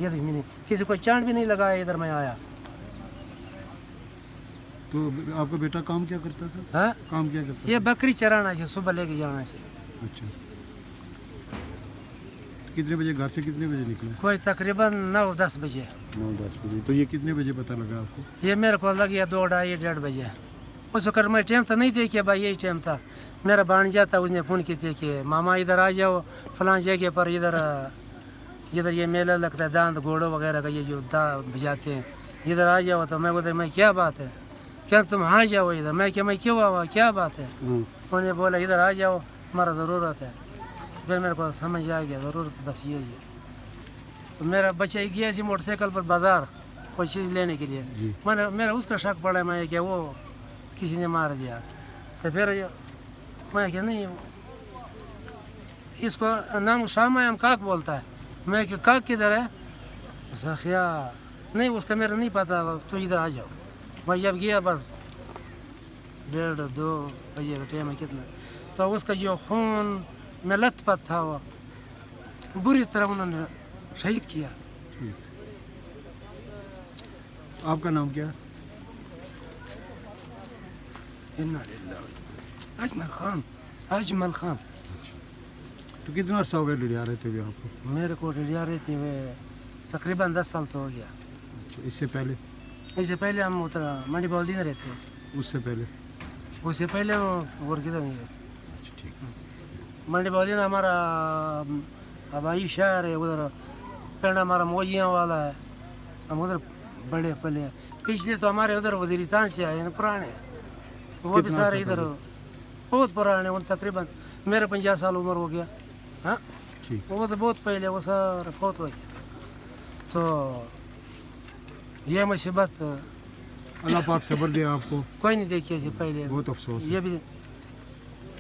یہ دیکھ میں نے کسی کو چانٹ بھی نہیں لگایا، ادھر میں آیا. تو آپ کا بیٹا کام کیا کرتا تھا؟ ہاں کام کیا کرتا یہ بکری چرانا ہے، صبح لے کے جانا ہے. تھا؟ اچھا. کتنے بجے گھر سے کتنے بجے نکلا؟ کوئی تقریباً 9-10 بجے. 9-10 بجے. تو یہ کتنے بجے پتہ لگا آپ کو؟ یہ میرے کو لگ گیا 2-2:30 بجے. اس وقت میں ٹائم تو نہیں دیکھا بھائی، یہی ٹائم تھا. میرا بھانجا تھا، اس نے فون کیے تھے کہ ماما ادھر آ جاؤ فلاں جگہ پر، ادھر یہ میلہ لگتا ہے داند گھوڑوں وغیرہ کا، یہ جو بجاتے ہیں، ادھر آ جاؤ. تو میں بولتا میں کیا بات ہے، کیا تم آ جاؤ ادھر؟ میں کیوں آؤ، کیا بات ہے؟ انہوں نے بولا ادھر آ جاؤ، ہمارا ضرورت ہے. پھر میرے کو سمجھ آ گیا ضرورت بس یہی ہے. تو میرا بچہ گیا اسی موٹر سائیکل پر بازار کوئی چیز لینے کے لیے. میرا اس کا شک پڑا میں کہ وہ کسی نے مار دیا. تو پھر میں کہ نہیں، اس کو نام شام کاک بولتا ہے. میں کہ کاک کدھر ہے؟ سخیا نہیں، اس کا میرا نہیں پتا، تو ادھر آ جاؤ. میں جب گیا بس 1:30-2 بجے کا ٹائم ہے کتنا، تو اس کا جو خون میں لت پت تھا وہ بری طرح انہوں نے شہید کیا. آپ کا نام کیا ہے؟ اجمل خان. اجمل خان. تو کتنا عرصہ ہو گیا ڈڈیارہ رہتے ہوئے آپ کو؟ میرے کو ڈڈیارہ رہتے ہوئے تقریباً 10 سال تو ہو گیا. اچھا. اس سے پہلے؟ اس سے پہلے ہم ادھر منڈی بولدی میں رہتے ہیں. اس سے پہلے؟ اس سے پہلے اور کدھر نہیں رہتے. اچھا ٹھیک. منڈی بولدی میں ہمارا آبائی شہر ہے، ادھر پنڈ ہمارا موجیاں والا ہے، ہم ادھر بڑے پلے ہیں. پچھلے تو ہمارے ادھر وزیرستان سے آئے ہیں پرانے، وہ بھی سارے ادھر بہت پرانے. ان تقریباً میرے 50 سال عمر ہو گیا. ہاں وہ تو بہت پہلے وہ سارا فوت ہو گیا. تو یہ مصیبت اللہ پاک صبر دے آپ کو. کوئی نہیں دیکھی ایسی پہلے. بہت افسوس ہے. یہ بھی